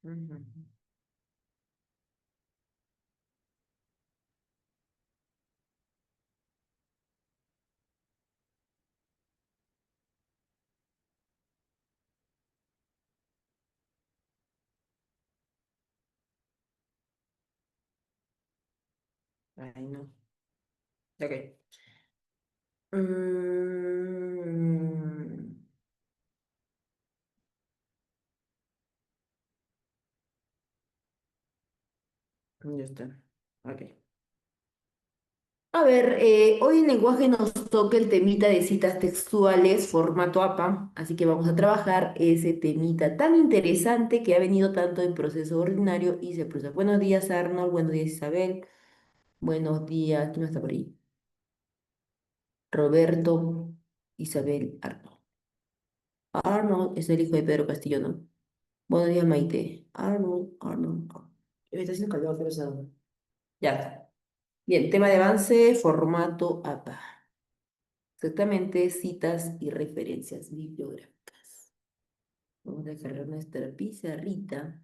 Ujú. Ay, no. Ok. Mm, ya está. Ok. A ver, hoy en lenguaje nos toca el temita de citas textuales, formato APA, así que vamos a trabajar ese temita tan interesante que ha venido tanto en proceso ordinario y se proceso. Buenos días, Arnold. Buenos días, Isabel. Buenos días. ¿Quién está por ahí? Roberto, Isabel, Arnold. Arnold es el hijo de Pedro Castillo, ¿no? Buenos días, Maite. Arnold. Me está haciendo calor, qué pesado. Ya está. Bien, tema de avance, formato APA. Exactamente, citas y referencias bibliográficas. Vamos a descargar nuestra pizarrita.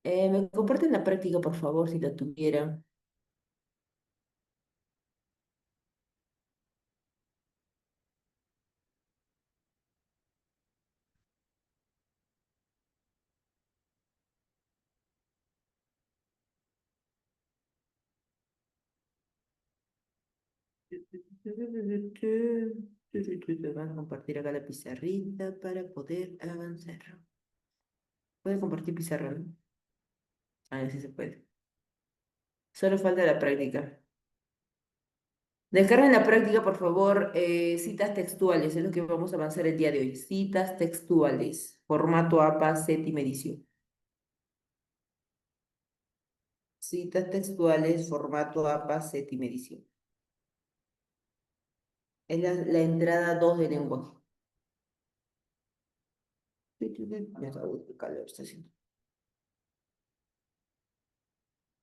¿Me comparten la práctica, por favor, si la tuvieran? Van a compartir acá la pizarrita para poder avanzar. Puede compartir pizarra, ¿no? Ah, sí se puede. Solo falta la práctica. Descarga en la práctica, por favor, citas textuales, es lo que vamos a avanzar el día de hoy. Citas textuales, formato APA, séptima edición. Citas textuales, formato APA, séptima edición. Es la entrada 2 de lenguaje. Ya está, uy, qué calor está haciendo.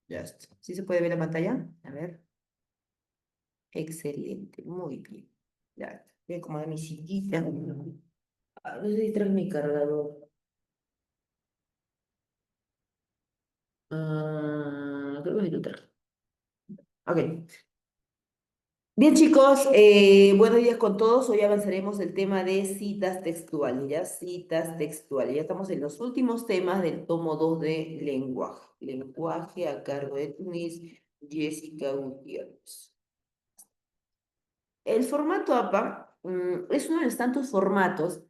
Ya está. ¿Sí se puede ver la pantalla? A ver. Excelente, muy bien. Ya está. Voy a acomodar mi sillita. A ver si trae mi cargador. Creo que sí lo traje. Ok. Bien, chicos, buenos días con todos. Hoy avanzaremos el tema de citas textuales, ¿ya? Citas textuales. Ya estamos en los últimos temas del tomo 2 de lenguaje. Lenguaje a cargo de Tunis, Jessica Gutiérrez. El formato APA es uno de los tantos formatos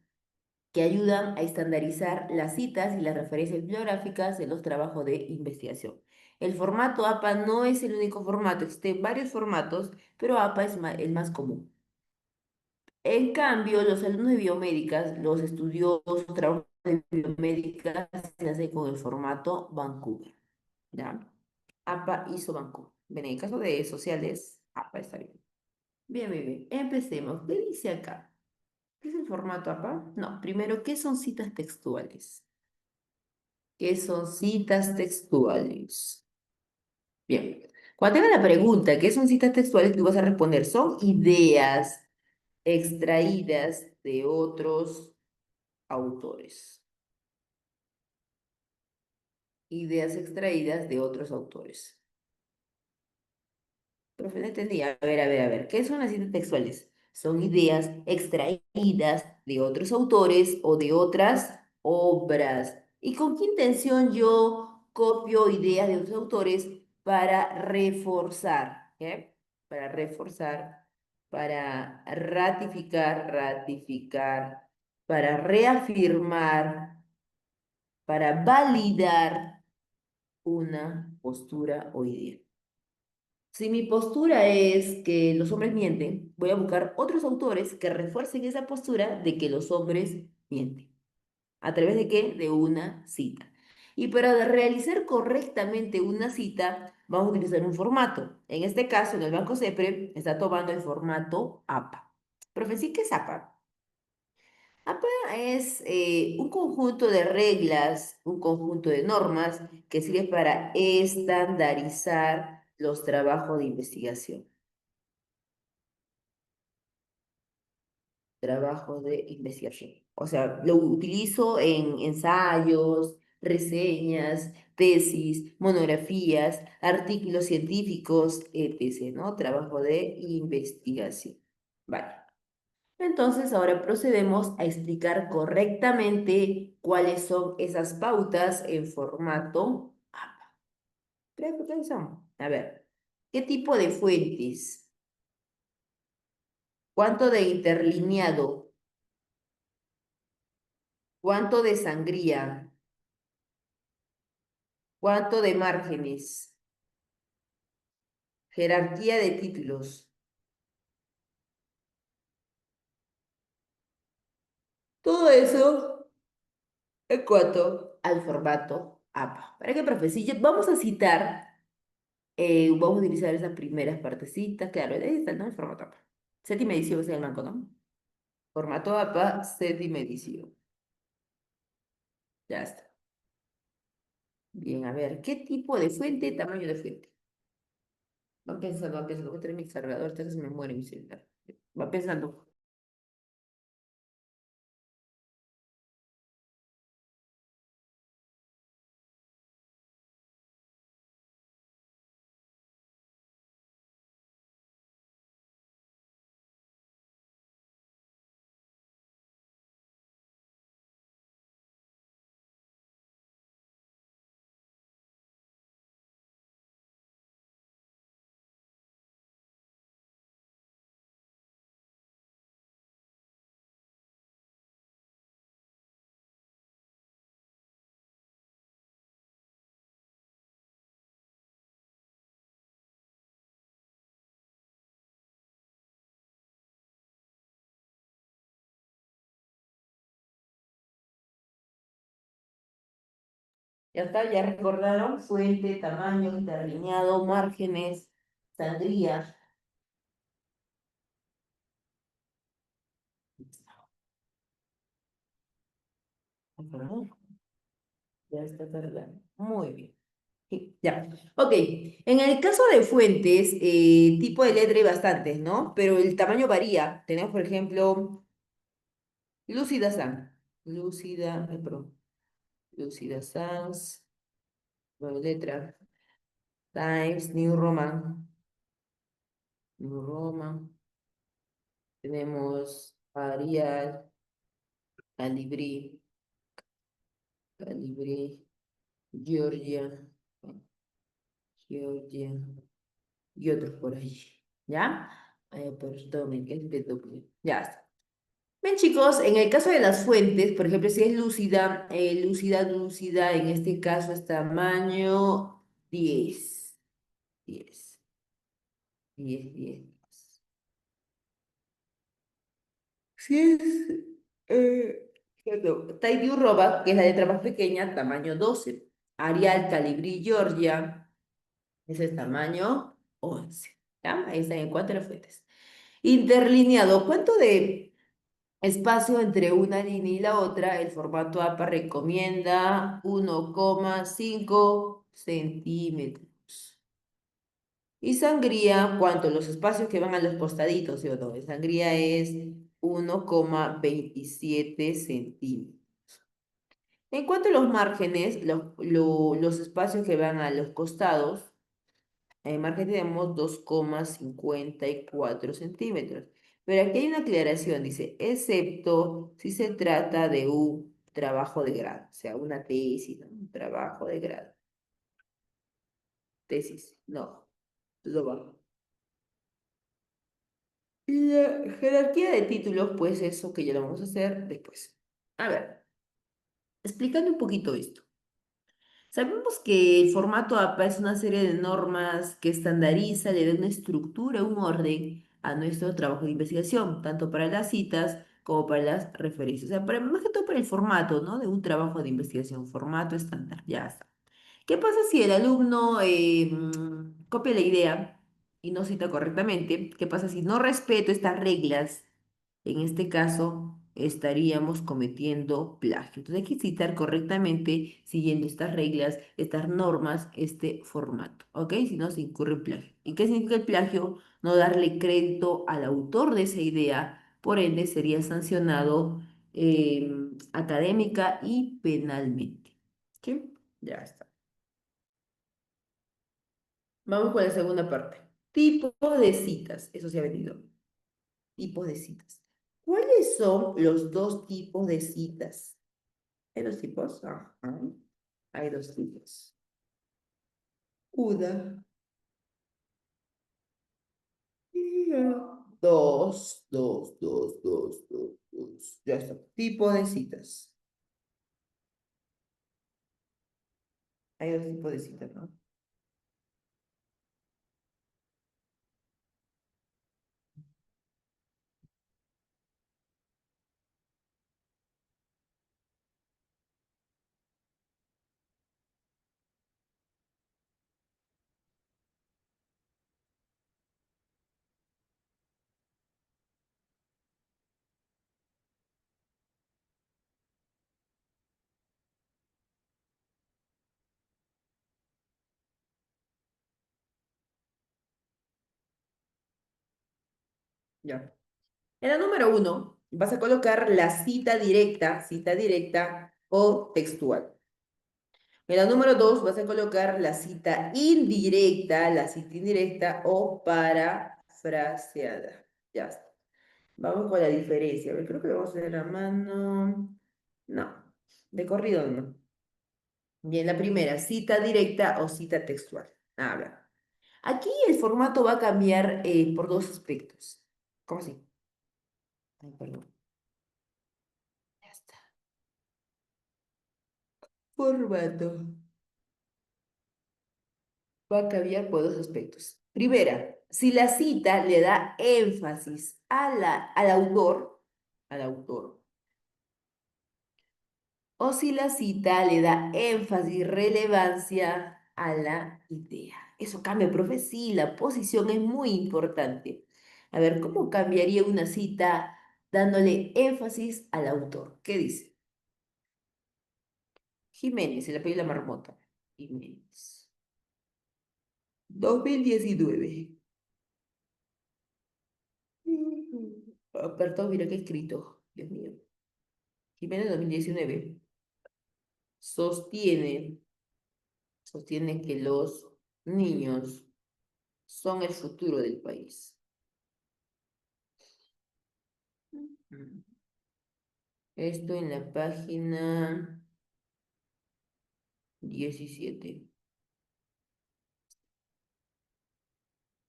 que ayudan a estandarizar las citas y las referencias bibliográficas de los trabajos de investigación. El formato APA no es el único formato, existen varios formatos, pero APA es el más común. En cambio, los alumnos de biomédicas, los estudiosos, trabajos de biomédicas, se hace con el formato Vancouver, ¿ya? APA hizo Vancouver. Bien, en el caso de sociales, APA está bien. Bien, bien, bien. Empecemos. ¿Qué dice acá? ¿Qué es el formato APA? No, primero, ¿qué son citas textuales? ¿Qué son citas textuales? Bien. Cuando tenga la pregunta, ¿qué son citas textuales? Tú vas a responder, son ideas extraídas de otros autores. Ideas extraídas de otros autores. Profe, no entendí. A ver. ¿Qué son las citas textuales? Son ideas extraídas de otros autores o de otras obras. ¿Y con qué intención yo copio ideas de otros autores para reforzar? ¿Qué? Para reforzar, para ratificar, para reafirmar, para validar una postura o idea. Si mi postura es que los hombres mienten, voy a buscar otros autores que refuercen esa postura de que los hombres mienten. ¿A través de qué? De una cita. Y para realizar correctamente una cita, vamos a utilizar un formato. En este caso, en el Banco CEPRE, está tomando el formato APA. Profe, ¿sí qué es APA? APA es un conjunto de reglas, un conjunto de normas que sirve para estandarizar los trabajos de investigación. Trabajos de investigación. O sea, lo utilizo en ensayos, reseñas, tesis, monografías, artículos científicos, etc., ¿no? Trabajo de investigación. Vale. Entonces, ahora procedemos a explicar correctamente cuáles son esas pautas en formato APA. ¿Qué son? A ver, ¿qué tipo de fuentes? ¿Cuánto de interlineado? ¿Cuánto de sangría? ¿Cuánto de márgenes? Jerarquía de títulos. Todo eso en cuanto al formato APA. ¿Para qué, profe? Si vamos a citar, vamos a utilizar esas primeras partecitas. Claro, ahí está, ¿no? El formato APA. Séptima edición es el manco, ¿no? Formato APA, séptima edición. Ya está. Bien, a ver, ¿qué tipo de fuente? Tamaño de fuente. Va pensando, voy a tener mi cargador, entonces me muere mi celular. Va pensando. Ya está, ya recordaron, fuente, tamaño, interlineado, márgenes, saldría. Ujú, ya está cargando. Muy bien. Sí, ya. Ok. En el caso de fuentes, tipo de letra hay bastantes, ¿no? Pero el tamaño varía. Tenemos, por ejemplo, Lúcida Sans. Lúcida, perdón. Lúcida Sans. Nueva letra. Times, New Roman. New Roman. Tenemos Arial, Calibri, Calibri, Georgia, Georgia y otros por ahí. ¿Ya? Perdón, que es BW. Ya está. Bien, chicos, en el caso de las fuentes, por ejemplo, si es lúcida, lúcida, en este caso es tamaño 10, 10, 10, 10. Si es Taidu Roba, que es la letra más pequeña, tamaño 12. Arial Calibri Georgia, ese es tamaño 11. ¿Ya? Ahí están en cuanto a las fuentes. Interlineado, ¿cuánto de espacio entre una línea y la otra? El formato APA recomienda 1,5 centímetros. Y sangría, ¿cuánto? Los espacios que van a los costaditos, ¿sí o no? Sangría es 1,27 centímetros. En cuanto a los márgenes, los espacios que van a los costados, en margen tenemos 2,54 centímetros. Pero aquí hay una aclaración, dice, excepto si se trata de un trabajo de grado, o sea, una tesis, ¿no? Un trabajo de grado. Tesis, no, lo bajo. La jerarquía de títulos, pues eso que ya lo vamos a hacer después. A ver, explicando un poquito esto. Sabemos que el formato APA es una serie de normas que estandariza, le da una estructura, un orden a nuestro trabajo de investigación, tanto para las citas como para las referencias. O sea, más que todo para el formato, ¿no? De un trabajo de investigación, formato estándar, ya está. ¿Qué pasa si el alumno copia la idea y no cita correctamente? ¿Qué pasa si no respeto estas reglas? En este caso, estaríamos cometiendo plagio. Entonces hay que citar correctamente, siguiendo estas reglas, estas normas, este formato, ¿ok? Si no, se incurre en plagio. ¿Y qué significa el plagio? No darle crédito al autor de esa idea, por ende sería sancionado académica y penalmente. ¿Sí? Ya está. Vamos con la segunda parte. Tipo de citas. Eso se ha venido. Tipos de citas. ¿Cuáles son los dos tipos de citas? ¿Hay dos tipos? Ajá. Hay dos tipos. Una. Dos. Ya está. Tipo de citas. Hay dos tipos de citas, ¿no? Ya. En la número uno, vas a colocar la cita directa o textual. En la número dos, vas a colocar la cita indirecta o parafraseada. Ya está. Vamos con la diferencia. A ver, creo que lo vamos a hacer a mano. No, de corrido no. Bien, la primera, cita directa o cita textual. A ver, aquí el formato va a cambiar por dos aspectos. ¿Cómo así? Ay, perdón. Ya está. Formato. Va a cambiar por dos aspectos. Primera, si la cita le da énfasis al autor, o si la cita le da énfasis, relevancia a la idea. Eso cambia, profe, sí, la posición es muy importante. A ver, ¿cómo cambiaría una cita dándole énfasis al autor? ¿Qué dice? Jiménez, el apellido de la marmota. Jiménez. 2019. Perdón, mira qué escrito. Dios mío. Jiménez 2019 sostiene, sostiene que los niños son el futuro del país. Mm. Esto en la página 17.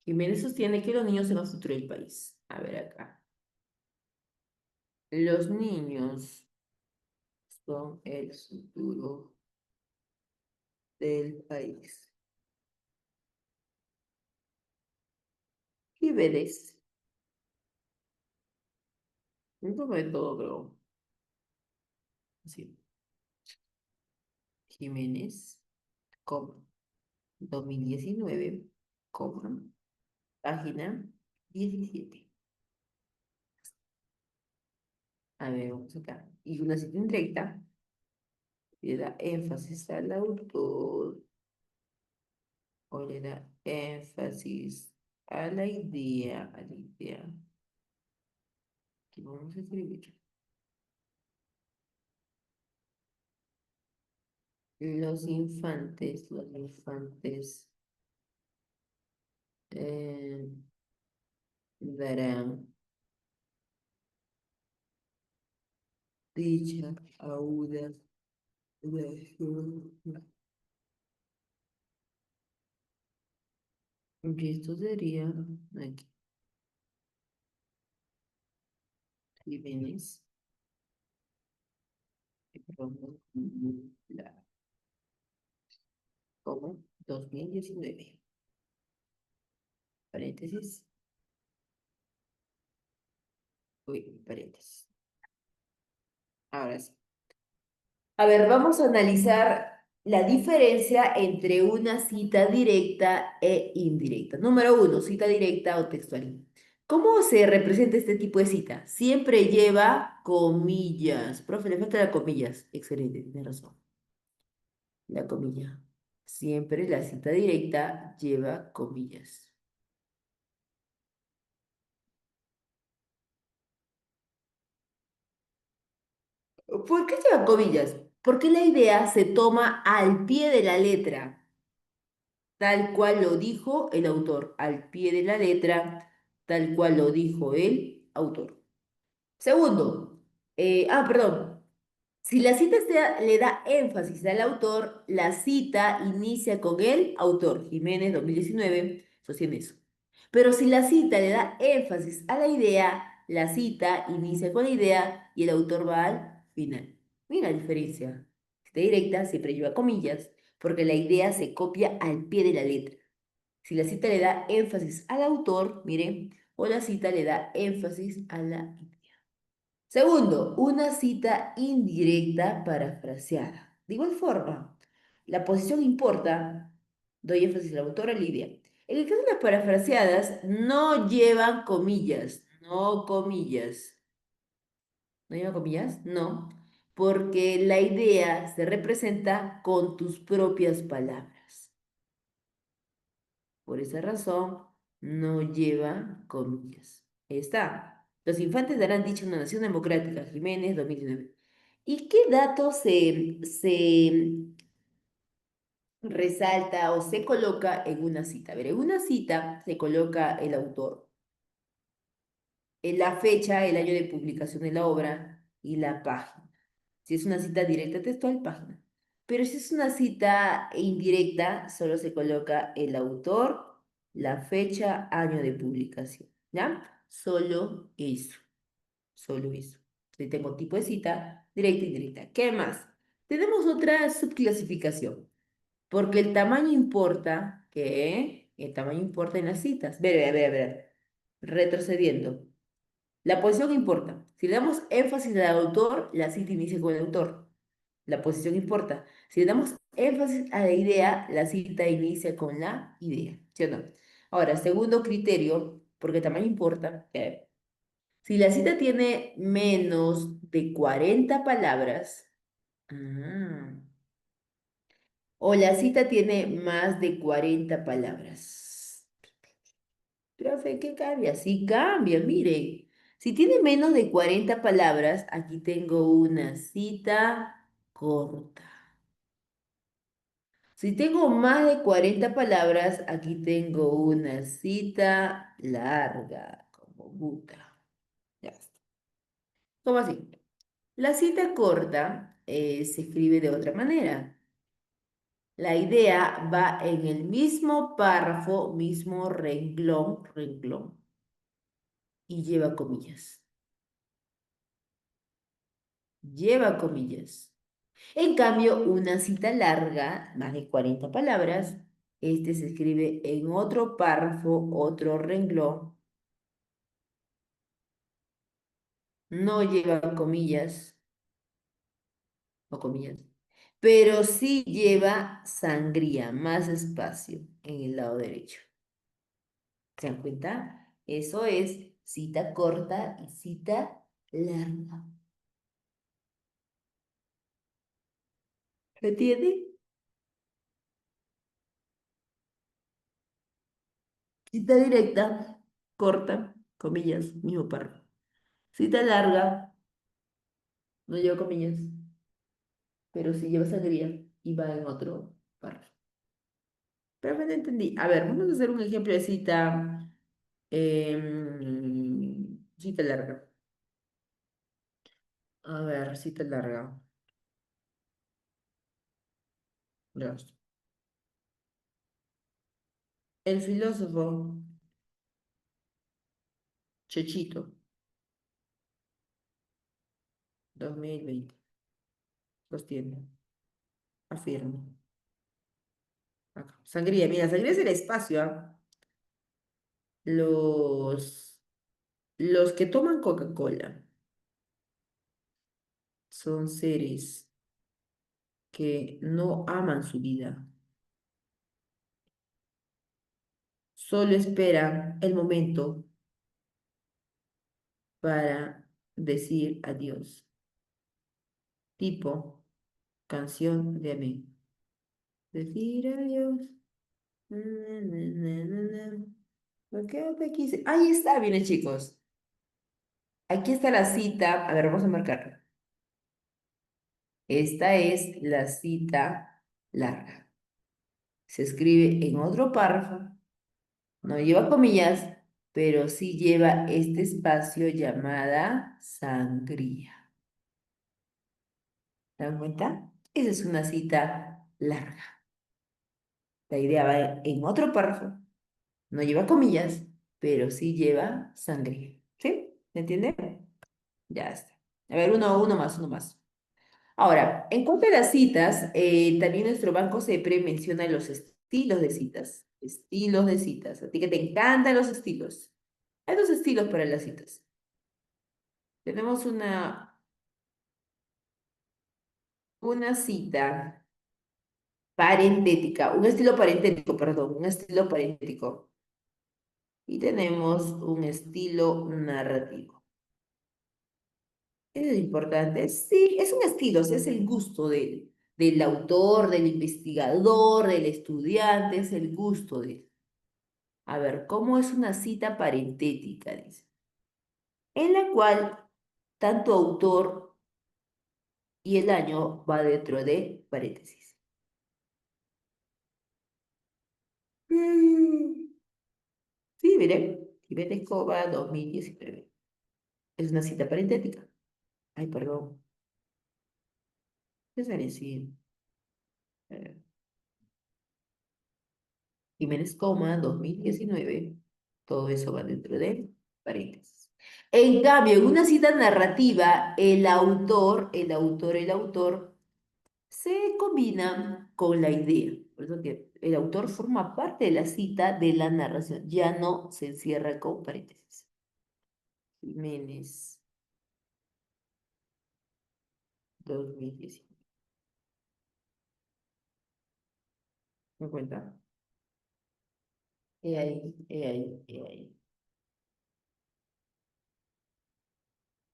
Jiménez sostiene que los niños son el futuro del país. A ver acá. Los niños son el futuro del país. Jiménez. Un poco de todo, pero sí. Jiménez, coma, 2019, coma, página 17. A ver, vamos acá. Y una cita indirecta le da énfasis al autor o le da énfasis a la idea. Aquí vamos a escribir. Los infantes eh, darán dicha aguda. Y esto sería aquí, Jiménez, la, como 2019, paréntesis, uy, paréntesis. Ahora sí. A ver, vamos a analizar la diferencia entre una cita directa e indirecta. Número uno, cita directa o textual. ¿Cómo se representa este tipo de cita? Siempre lleva comillas. Profe, le falta la comillas. Excelente, tiene razón. La comilla. Siempre la cita directa lleva comillas. ¿Por qué lleva comillas? Porque la idea se toma al pie de la letra, tal cual lo dijo el autor, al pie de la letra, tal cual lo dijo el autor. Segundo, perdón. Si la cita le da énfasis al autor, la cita inicia con el autor. Jiménez 2019 sostiene eso. Pero si la cita le da énfasis a la idea, la cita inicia con la idea y el autor va al final. Mira la diferencia. Cita directa siempre lleva comillas porque la idea se copia al pie de la letra. Si la cita le da énfasis al autor, miren, o la cita le da énfasis a la idea. Segundo, una cita indirecta parafraseada. De igual forma, la posición importa, doy énfasis al autor, a la idea. En el caso de las parafraseadas, no llevan comillas, no comillas. ¿No llevan comillas? No, porque la idea se representa con tus propias palabras. Por esa razón, no lleva comillas. Ahí está. Los infantes darán dicha a una nación democrática. Jiménez, 2019. ¿Y qué dato se resalta o se coloca en una cita? A ver, en una cita se coloca el autor, en la fecha, el año de publicación de la obra y la página. Si es una cita directa textual, página. Pero si es una cita indirecta, solo se coloca el autor, la fecha, año de publicación. ¿Ya? Solo eso. Solo eso. Si tengo tipo de cita, directa e indirecta. ¿Qué más? Tenemos otra subclasificación. Porque el tamaño importa, ¿qué? El tamaño importa en las citas. Ver. Retrocediendo. La posición importa. Si le damos énfasis al autor, la cita inicia con el autor. La posición importa. Si le damos énfasis a la idea, la cita inicia con la idea. ¿Sí o no? Ahora, segundo criterio, porque el tamaño importa. Si la cita tiene menos de 40 palabras, ah, o la cita tiene más de 40 palabras. Profe, ¿qué cambia? Sí cambia, mire. Si tiene menos de 40 palabras, aquí tengo una cita corta. Si tengo más de 40 palabras, aquí tengo una cita larga, como Buta. Ya está. ¿Cómo así? La cita corta se escribe de otra manera. La idea va en el mismo párrafo, mismo renglón, y lleva comillas. Lleva comillas. En cambio, una cita larga, más de 40 palabras, este se escribe en otro párrafo, otro renglón, no lleva comillas o comillas, pero sí lleva sangría, más espacio en el lado derecho. ¿Se dan cuenta? Eso es cita corta y cita larga. ¿Se entiende? Cita directa, corta, comillas, mismo párrafo. Cita larga, no lleva comillas, pero sí lleva sangría y va en otro párrafo. Pero no entendí. A ver, vamos a hacer un ejemplo de cita, cita larga. A ver, cita larga. Ya está. El filósofo Chechito, 2020, sostiene, afirma. Acá. Sangría, mira, sangría es el espacio, ¿ah? Los, los que toman Coca-Cola son seres que no aman su vida, solo esperan el momento para decir adiós, tipo canción de Amén. Decir adiós. ¿Por qué no te quise? Ahí está, miren chicos. Aquí está la cita. A ver, vamos a marcarla. Esta es la cita larga. Se escribe en otro párrafo, no lleva comillas, pero sí lleva este espacio llamada sangría. ¿Se dan cuenta? Esa es una cita larga. La idea va en otro párrafo, no lleva comillas, pero sí lleva sangría. ¿Sí? ¿Se entiende? Ya está. A ver, uno más, uno más. Ahora, en cuanto a las citas, también nuestro banco CEPRE menciona los estilos de citas. Estilos de citas. A ti que te encantan los estilos. Hay dos estilos para las citas. Tenemos una cita parentética, un estilo parentético, perdón, un estilo parentético. Y tenemos un estilo narrativo. Eso es importante. Sí, es un estilo, o sea, es el gusto del autor, del investigador, del estudiante, es el gusto de él. A ver, ¿cómo es una cita parentética? Dice. En la cual tanto autor y el año va dentro de paréntesis. Mm, Sí, mire, Ivette Escobar 2019. Es una cita parentética. Ay, perdón. Es decir, Jiménez Coma 2019. Todo eso va dentro de paréntesis. En cambio, en una cita narrativa, el autor se combina con la idea. Por eso que el autor forma parte de la cita de la narración, ya no se encierra con paréntesis. Jiménez 2019. ¿Me cuenta? He ahí, he ahí, he ahí.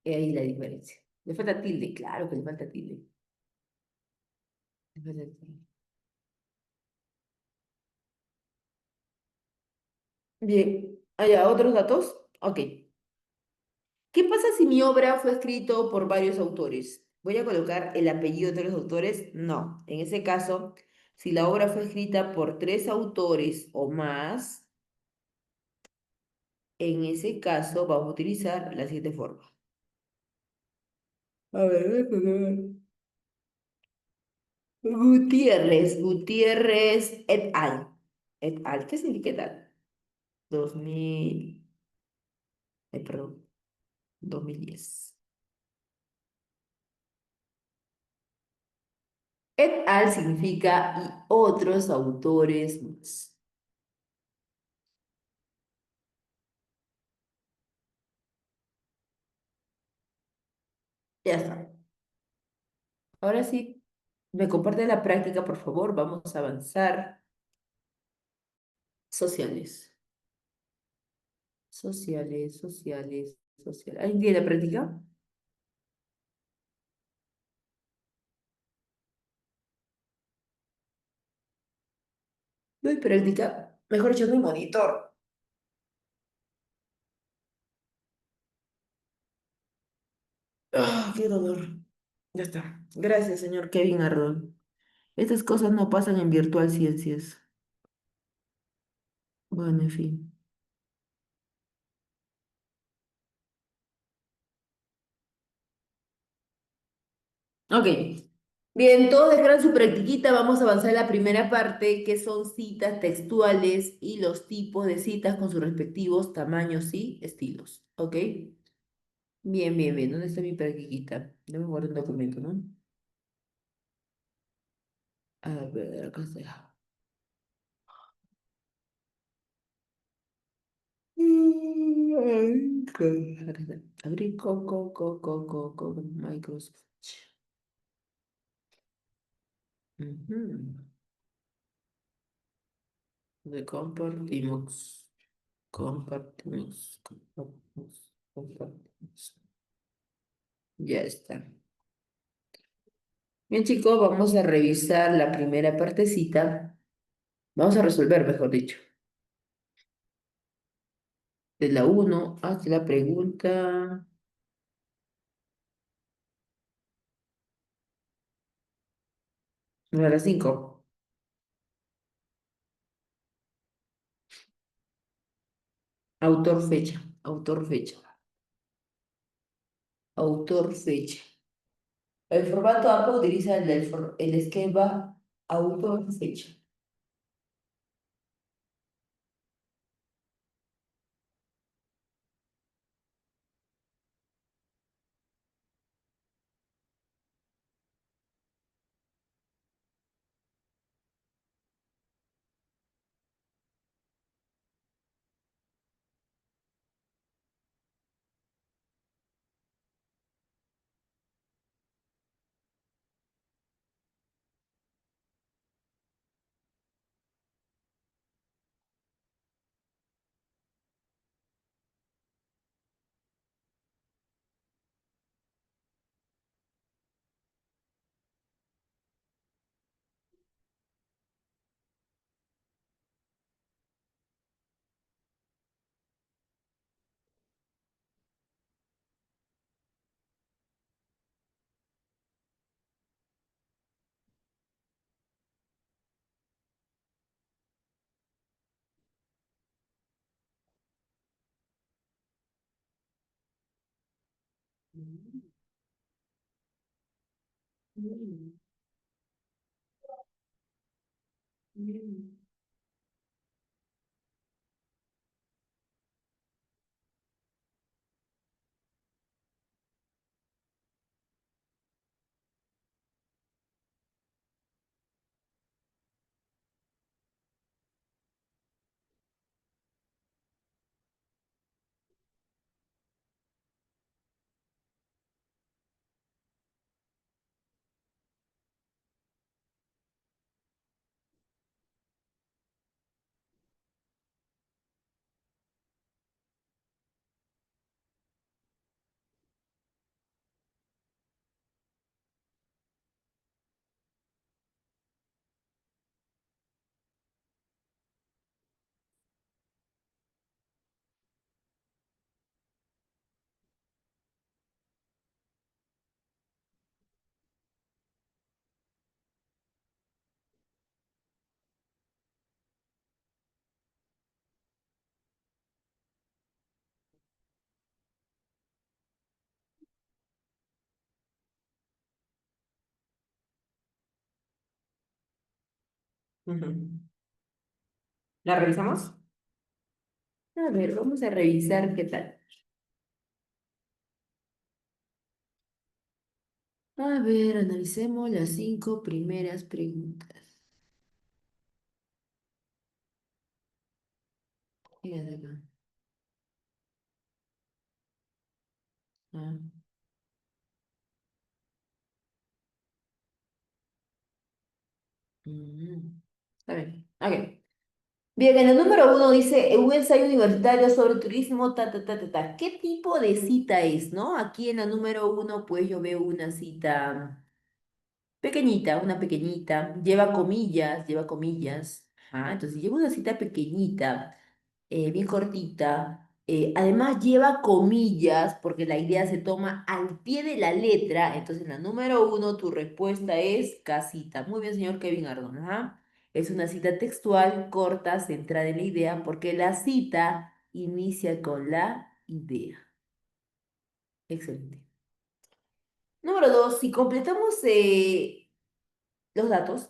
He ahí la diferencia. Le falta tilde, claro que le falta tilde. Le falta tilde. Bien, ¿hay otros datos? Ok. ¿Qué pasa si mi obra fue escrito por varios autores? ¿Voy a colocar el apellido de los autores? No. En ese caso, si la obra fue escrita por tres autores o más, en ese caso vamos a utilizar la siguiente forma. A ver, déjame ver. Gutiérrez et al. Et al, ¿qué significa et al? 2000, perdón, 2010. Et al significa y otros autores más. Ya está. Ahora sí, me comparte la práctica, por favor. Vamos a avanzar. Sociales. Sociales, sociales, sociales. ¿Alguien tiene la práctica? No hay práctica. Mejor dicho, no hay monitor. Qué dolor. Ya está. Gracias, señor Kevin Ardón. Estas cosas no pasan en virtual ciencias. Bueno, en fin. Ok. Bien, todos dejaron su practiquita. Vamos a avanzar a la primera parte, que son citas textuales y los tipos de citas con sus respectivos tamaños y estilos. ¿Ok? Bien, bien, bien. ¿Dónde está mi practiquita? No me guardo un documento, ¿no? A ver, acá está. Acá está. Abrir Microsoft. Ujú. Le compartimos. Compartimos. Ya está. Bien, chicos, vamos a revisar la primera partecita. Vamos a resolver, mejor dicho. De la uno hasta la pregunta A las 5. Autor, fecha. Autor, fecha. Autor, fecha. El formato APA utiliza el esquema autor, fecha. Mm, mm, mm. Ujú. ¿La revisamos? A ver, vamos a revisar qué tal. A ver, analicemos las 5 primeras preguntas. Fíjate acá. Ah, mm, Está bien. Ok. Bien, en el número 1 dice un ensayo universitario sobre turismo, ta, ta, ta, ta, ta. ¿Qué tipo de cita es, no? Aquí en la número 1, pues yo veo una cita pequeñita, una pequeñita, lleva comillas, lleva comillas. Ah, entonces lleva una cita pequeñita, bien cortita. Además lleva comillas porque la idea se toma al pie de la letra. Entonces en la número 1 tu respuesta es casita. Muy bien, señor Kevin Ardón. Ajá. Es una cita textual corta, centrada en la idea, porque la cita inicia con la idea. Excelente. Número 2, si completamos los datos,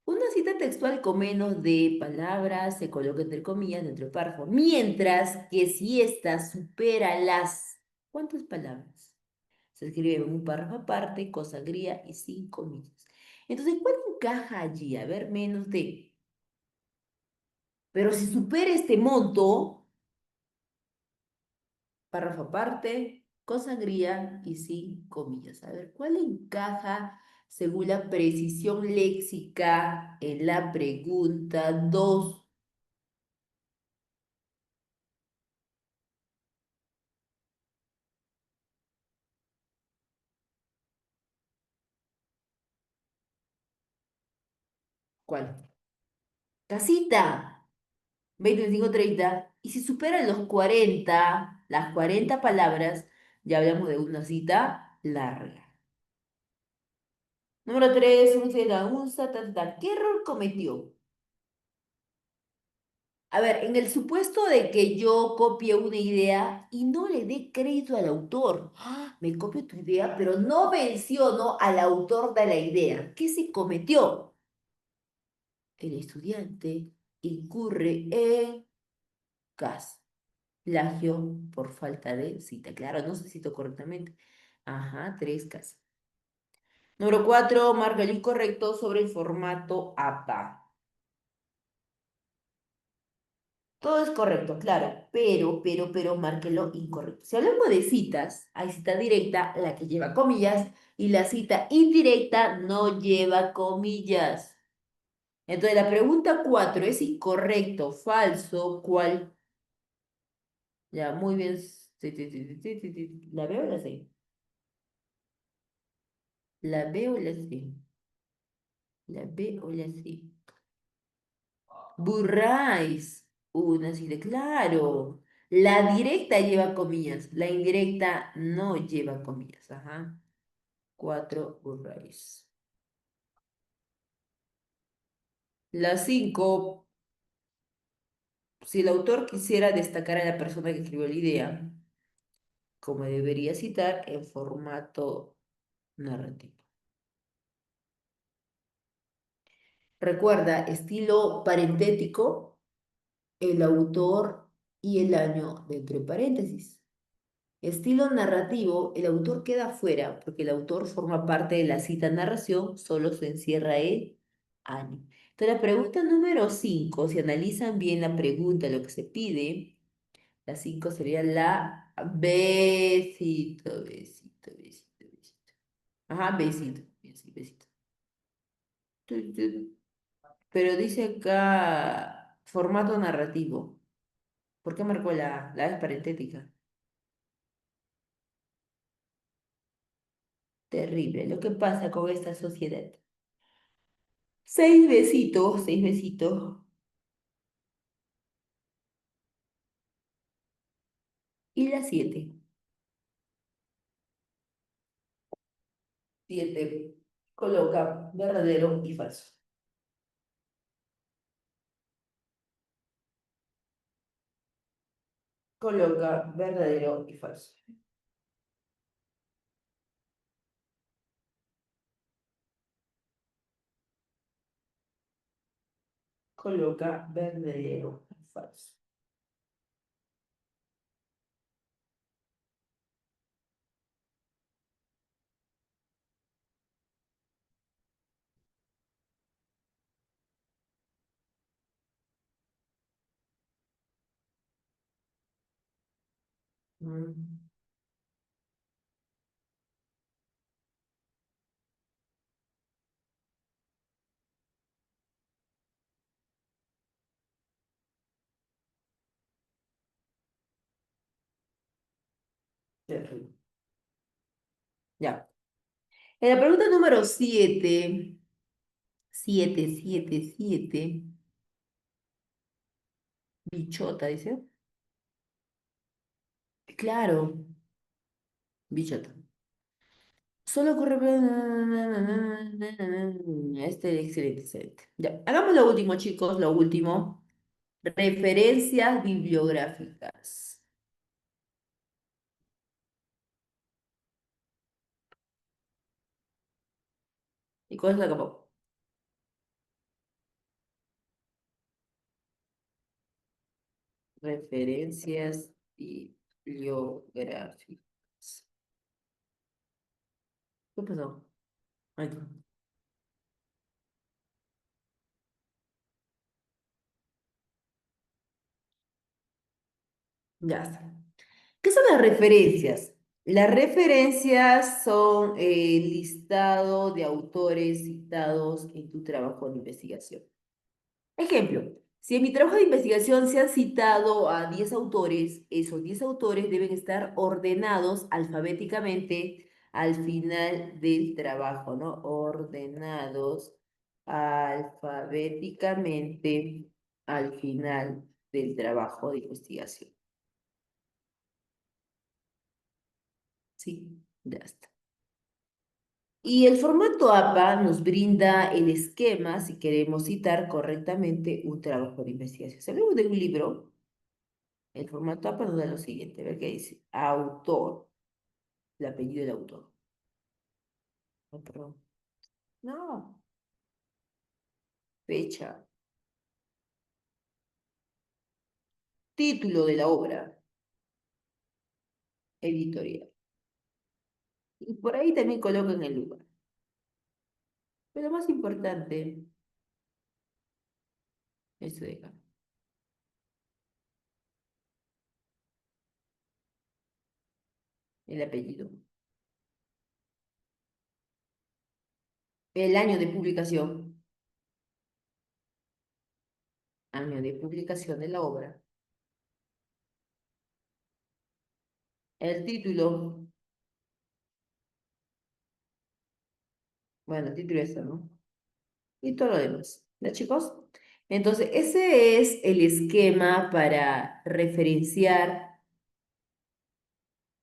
una cita textual con menos de palabras se coloca entre comillas dentro del párrafo, mientras que si ésta supera las... ¿Cuántas palabras? Se escribe en un párrafo aparte, cosa gría y sin comillas. Entonces, ¿cuál encaja allí? A ver, menos de... Pero si supera este monto, párrafo aparte, cosa gría y sin comillas. A ver, ¿cuál encaja según la precisión léxica en la pregunta 2? ¿Cuál? Casita, 20, 25, 30. Y si superan los 40, las 40 palabras, ya hablamos de una cita larga. Número 3, ¿qué error cometió? A ver, en el supuesto de que yo copie una idea y no le dé crédito al autor. Me copio tu idea, pero no menciono al autor de la idea. ¿Qué se cometió? El estudiante incurre en gas. Plagio por falta de cita. Claro, no se citó correctamente. Ajá, 3 Ks. Número 4, marca el incorrecto sobre el formato APA. Todo es correcto, claro, pero, márquelo incorrecto. Si hablamos de citas, hay cita directa, la que lleva comillas, y la cita indirecta no lleva comillas. Entonces, la pregunta 4 es incorrecto, falso, ¿cuál? Ya, muy bien. ¿La veo o la sé? ¿La veo o la sé? ¿La B o la C? Burráis. Una así de claro. La directa lleva comillas, la indirecta no lleva comillas. Ajá. 4 burráis. La 5, si el autor quisiera destacar a la persona que escribió la idea, como debería citar en formato narrativo. Recuerda, estilo parentético, el autor y el año de entre paréntesis. Estilo narrativo, el autor queda fuera porque el autor forma parte de la cita narración, solo se encierra el año. Entonces, la pregunta número 5, si analizan bien la pregunta, lo que se pide, la 5 sería la besito, besito, besito, besito. Ajá, besito, bien, sí, besito. Pero dice acá formato narrativo. ¿Por qué marcó la es parentética? Terrible lo que pasa con esta sociedad. 6 besitos, 6 besitos. Y la 7. 7. Coloca verdadero y falso. Coloca verdadero y falso. Coloca verdadero y falso. Mm, Terrible. Ya. En la pregunta número 7, 7, bichota, dice. Claro, bichota. Solo ocurre. Excelente, excelente. Ya, hagamos lo último, chicos, lo último. Referencias bibliográficas. ¿Y cuál es la capó? Referencias bibliográficas. ¿Qué pasó? Ay, no. Ya está. ¿Qué son las referencias? Las referencias son el listado de autores citados en tu trabajo de investigación. Ejemplo, si en mi trabajo de investigación se han citado a 10 autores, esos 10 autores deben estar ordenados alfabéticamente al final del trabajo, ¿no? Ordenados alfabéticamente al final del trabajo de investigación. Sí, ya está. Y el formato APA nos brinda el esquema si queremos citar correctamente un trabajo de investigación. Si hablamos de un libro, el formato APA nos da lo siguiente, a ver qué dice. Autor, el apellido del autor. No, perdón. No, fecha, título de la obra, editorial. Y por ahí también colocan el lugar. Pero lo más importante, eso de acá, el apellido. El año de publicación de la obra. El título, bueno, el título es eso, ¿no? Y todo lo demás. ¿Ya, chicos? Entonces, ese es el esquema para referenciar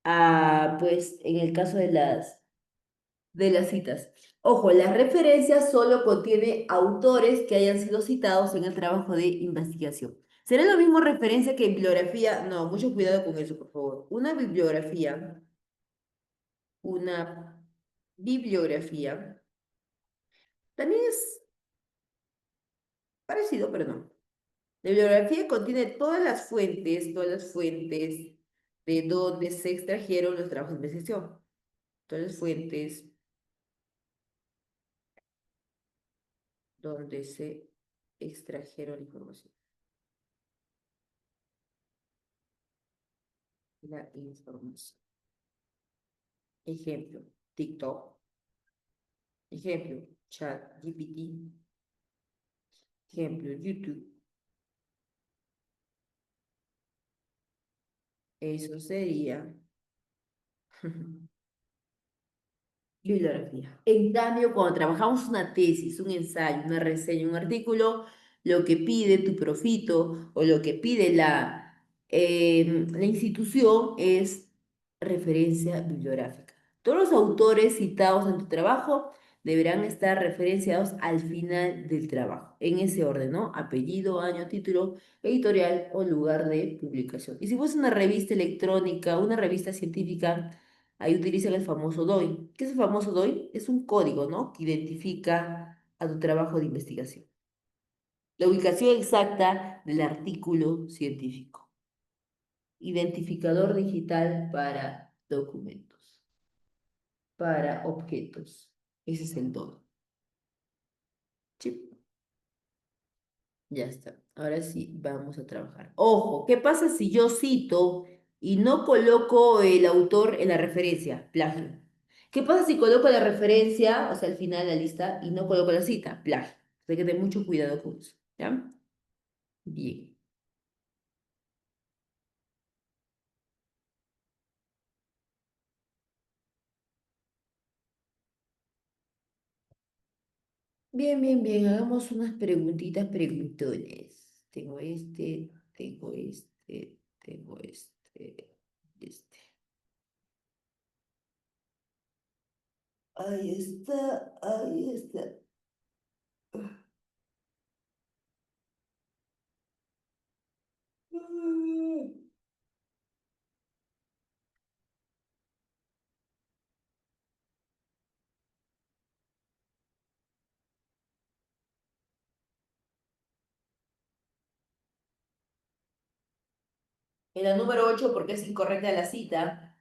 a, pues, en el caso de las citas. Ojo, las referencias solo contiene autores que hayan sido citados en el trabajo de investigación. ¿Será lo mismo referencia que bibliografía? No, mucho cuidado con eso, por favor. Una bibliografía, también es parecido, pero no. La bibliografía contiene todas las fuentes de donde se extrajeron los trabajos de investigación. Todas las fuentes donde se extrajeron la información. La información. Ejemplo, TikTok. Ejemplo, ChatGPT. Ejemplo, YouTube. Eso sería bibliografía. En cambio, cuando trabajamos una tesis, un ensayo, una reseña, un artículo, lo que pide tu profito o lo que pide la institución es referencia bibliográfica. Todos los autores citados en tu trabajo deberán estar referenciados al final del trabajo, en ese orden, ¿no? Apellido, año, título, editorial o lugar de publicación. Y si fuese una revista electrónica, una revista científica, ahí utilizan el famoso DOI. ¿Qué es el famoso DOI? Es un código, ¿no? Que identifica a tu trabajo de investigación. La ubicación exacta del artículo científico. Identificador digital para documentos, para objetos. Ese es el DOI. Sí, ya está. Ahora sí, vamos a trabajar. Ojo, ¿qué pasa si yo cito y no coloco el autor en la referencia? Plagio. ¿Qué pasa si coloco la referencia, o sea, al final de la lista, y no coloco la cita? Plagio. Hay que tener mucho cuidado con eso. ¿Ya? Bien. Bien, bien, bien. Hagamos unas preguntitas, preguntones. Tengo este. Ahí está, ahí está. En la número 8 porque es incorrecta la cita.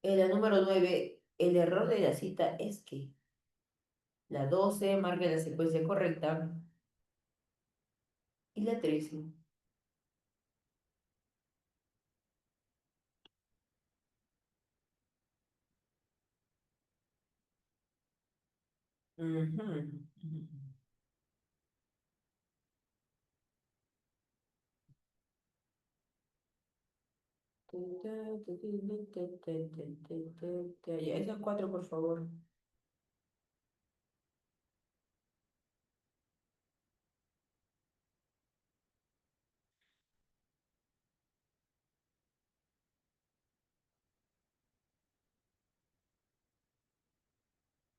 En la número 9 el error de la cita es que la 12 marca la secuencia correcta y la 13. Ujú, ujú. Ya, esas cuatro, por favor.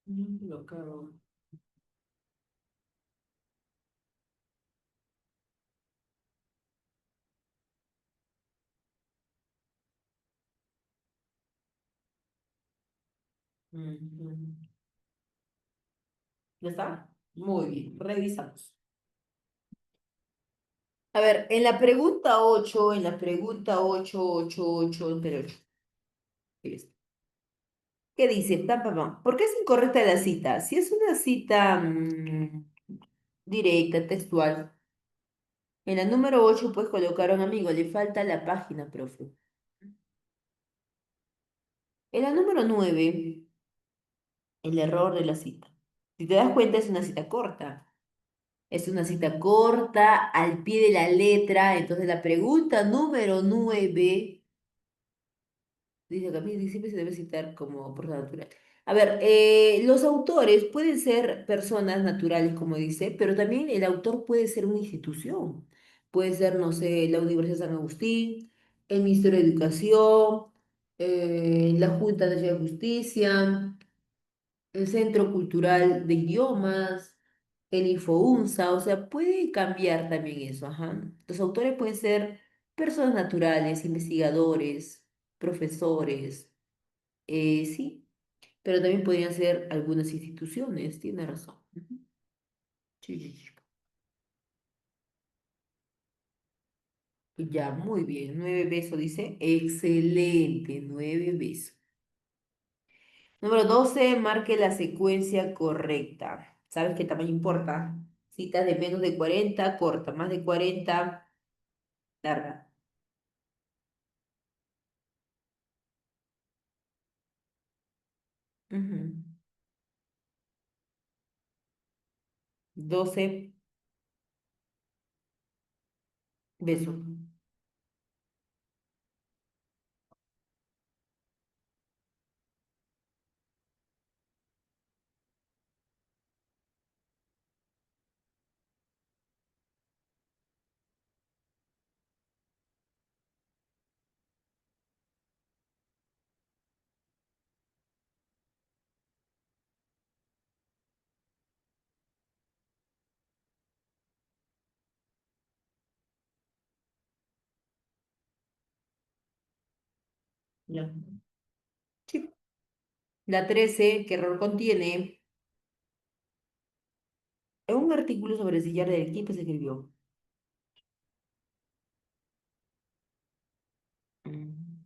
Lo acabo. Ujú. ¿Ya está? Muy bien, revisamos. A ver, en la pregunta 8 pero 8. ¿Qué dice? Pam, pam, pam. ¿Por qué es incorrecta la cita? Si es una cita directa, textual, en la número 8 puedes colocar a un amigo, le falta la página, profe. En la número 9 el error de la cita. Si te das cuenta, es una cita corta. Es una cita corta, al pie de la letra. Entonces, la pregunta número 9 dice que a mí siempre se debe citar como persona natural. A ver, los autores pueden ser personas naturales, como dice, pero también el autor puede ser una institución. Puede ser, no sé, la Universidad San Agustín, el Ministerio de Educación, la Junta Nacional de Justicia, el Centro Cultural de Idiomas, el Infounsa, o sea, puede cambiar también eso, ajá. Los autores pueden ser personas naturales, investigadores, profesores, sí, pero también podrían ser algunas instituciones, tiene razón. Ujú. Sí, sí, sí. Ya, muy bien, 9 besos, dice, excelente, 9 besos. Número 12 marque la secuencia correcta. ¿Sabes qué tamaño importa? Citas de menos de 40 corta, más de 40 larga. Ujú. 12 besos. Ya. Sí. La 13, ¿qué error contiene? En un artículo sobre el sillar del equipo se escribió. Mm.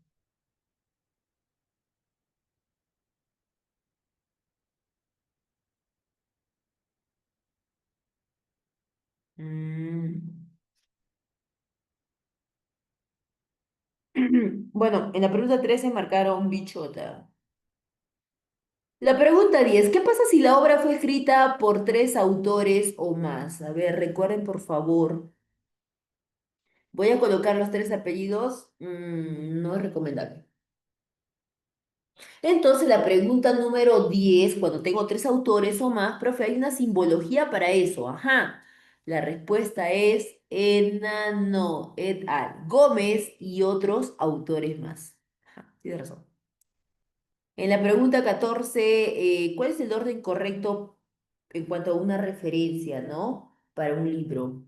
Mm. Bueno, en la pregunta 13 marcaron bichota. La pregunta 10, ¿qué pasa si la obra fue escrita por tres autores o más? A ver, recuerden por favor. Voy a colocar los tres apellidos. No es recomendable. Entonces, la pregunta número 10, cuando tengo tres autores o más, profe, hay una simbología para eso. Ajá. La respuesta es Enano et al. Gómez y otros autores más. Ajá, tiene razón. En la pregunta 14, ¿cuál es el orden correcto en cuanto a una referencia, ¿no? Para un libro.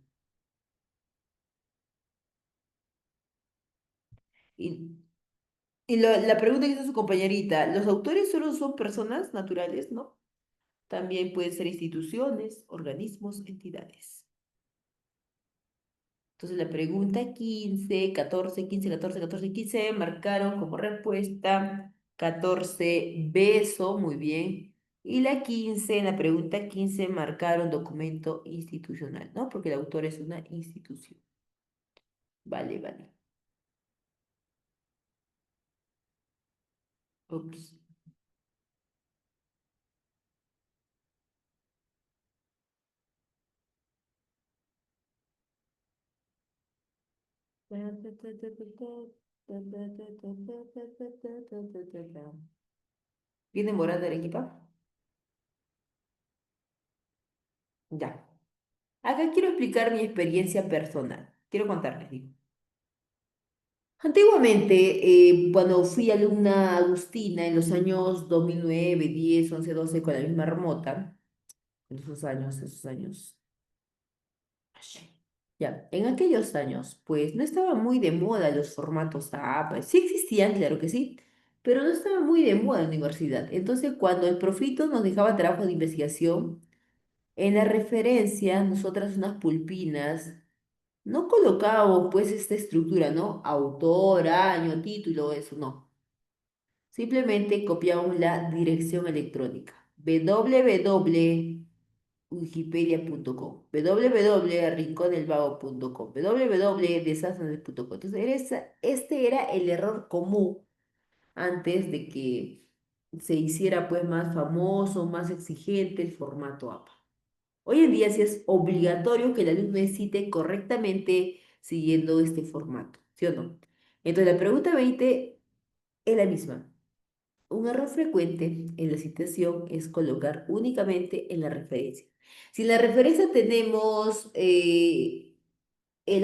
Y, la pregunta que hizo su compañerita, ¿los autores solo son personas naturales, no? También pueden ser instituciones, organismos, entidades. Entonces la pregunta 15, 14, 15, 14, 14, 15 marcaron como respuesta 14 beso, muy bien. Y la 15, en la pregunta 15 marcaron documento institucional, ¿no? Porque el autor es una institución. Vale, vale. Ups. ¿Viene Morada de Arequipa? Ya. Acá quiero explicar mi experiencia personal. Quiero contarles, digo. Antiguamente, cuando fui alumna agustina en los años 2009, 10, 11, 12, con la misma remota, en esos años, ya, en aquellos años, pues no estaban muy de moda los formatos APA. Sí existían, claro que sí, pero no estaba muy de moda en la universidad. Entonces, cuando el profito nos dejaba trabajo de investigación, en la referencia, nosotras unas pulpinas, no colocábamos pues esta estructura, ¿no? Autor, año, título, eso no. Simplemente copiamos la dirección electrónica. www.wikipedia.com, www.rinconelvago.com, www.desastres.com. Entonces, este era el error común antes de que se hiciera pues más famoso, más exigente el formato APA. Hoy en día sí es obligatorio que el alumno cite correctamente siguiendo este formato, ¿sí o no? Entonces, la pregunta 20 es la misma. Un error frecuente en la citación es colocar únicamente en la referencia. Si en la referencia tenemos el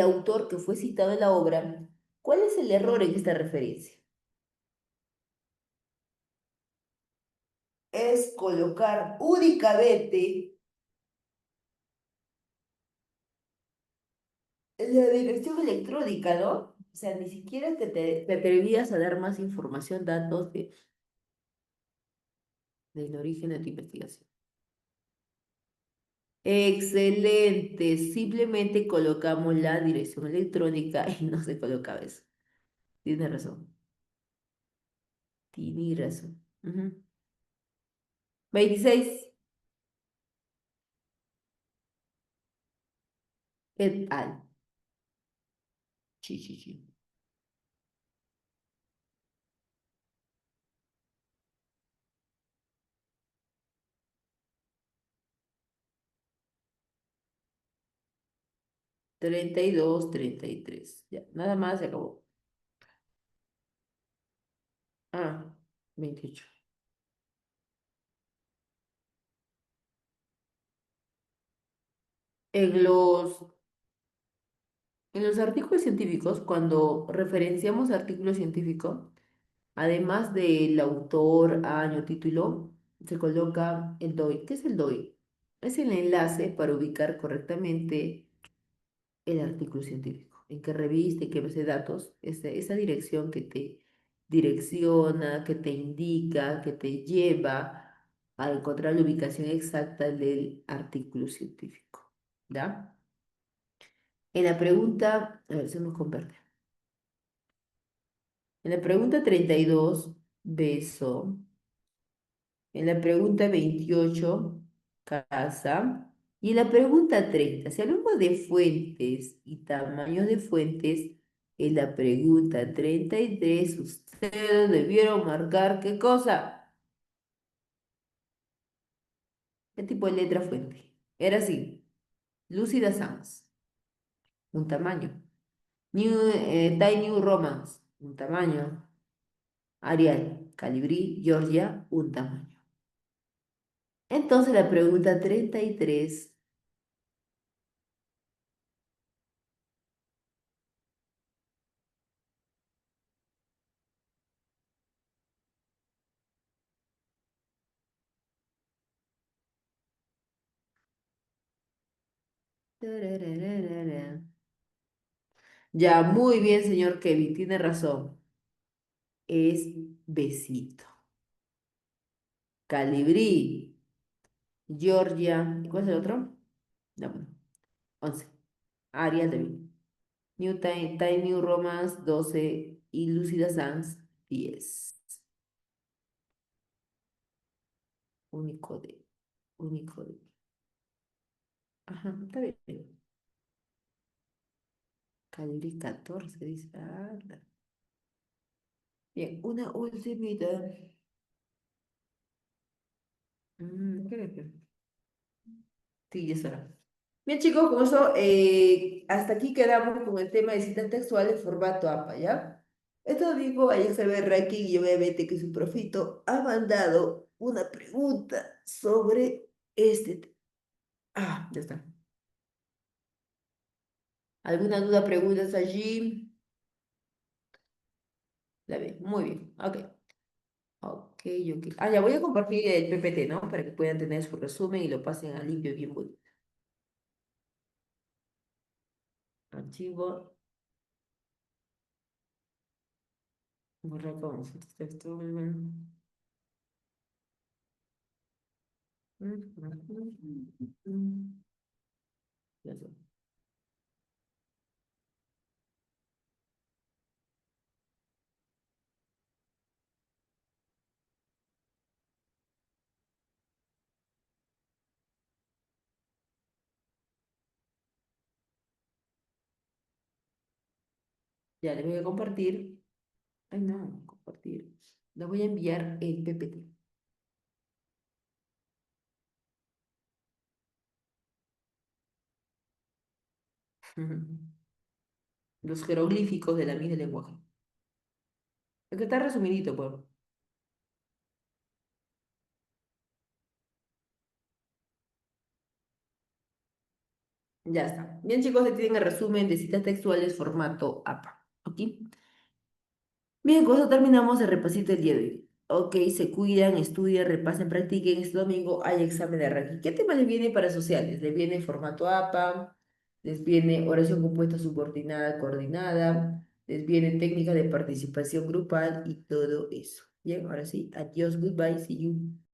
autor que fue citado en la obra, ¿cuál es el error en esta referencia? Es colocar únicamente la dirección electrónica, ¿no? O sea, ni siquiera te atrevías a dar más información, datos del origen de tu investigación. Excelente. Simplemente colocamos la dirección electrónica y no se colocaba eso. Tienes razón. Tienes razón. Ujú. 26. Et al. Sí, sí, sí. 32, 33. Ya, nada más se acabó. Ah, 28. En los, en los artículos científicos, cuando referenciamos artículos científicos, además del autor, año, título, se coloca el DOI. ¿Qué es el DOI? Es el enlace para ubicar correctamente el artículo científico. En qué revista, en qué base de datos, esa dirección que te direcciona, que te indica, que te lleva a encontrar la ubicación exacta del artículo científico. ¿Ya? En la pregunta, a ver, se nos convierte. En la pregunta 32, beso. En la pregunta 28 casa. Y en la pregunta 30 si hablamos de fuentes y tamaños de fuentes, en la pregunta 33 ustedes debieron marcar ¿qué cosa? ¿Qué tipo de letra fuente? Era así, Lucida Sans, un tamaño. Time New Romance, un tamaño. Arial, Calibrí, Georgia, un tamaño. Entonces la pregunta 33. Ya, muy bien, señor Kevin, tiene razón. Es besito. Calibrí, Georgia. ¿Y cuál es el otro? Ya, bueno, 11. Arial también. Time New Romance, 12. Y Lucida Sans, 10. Unicode. Unicode. Ajá, está bien. Calibrí 14, dice. Anda. Bien, una ultimita. Creo que. Sí, ya es hora. Bien, chicos, con eso, hasta aquí quedamos con el tema de citas textuales formato APA, ¿ya? Esto dijo Alexander Ranking y obviamente que su profito ha mandado una pregunta sobre este tema. Ah, ya está. ¿Alguna duda, preguntas allí? La B. Muy bien. Ok. Ok, ok. Ah, ya voy a compartir el PPT, ¿no? Para que puedan tener su resumen y lo pasen a limpio bien bonito. Archivo, borrar con texto. Ya está. Ya le voy a compartir. Ay, no, compartir. Le voy a enviar el PPT. Los jeroglíficos de la misma lenguaje. Es que está resumidito, pues. Ya está. Bien, chicos, aquí tienen el resumen de citas textuales formato APA. ¿Ok? Bien, con eso terminamos el repasito del día de hoy. Ok, se cuidan, estudian, repasen, practiquen. Este domingo hay examen de arranque. ¿Qué tema les viene para sociales? Les viene formato APA, les viene oración compuesta subordinada, coordinada, les viene técnica de participación grupal y todo eso. Bien, ahora sí, adiós, goodbye, see you.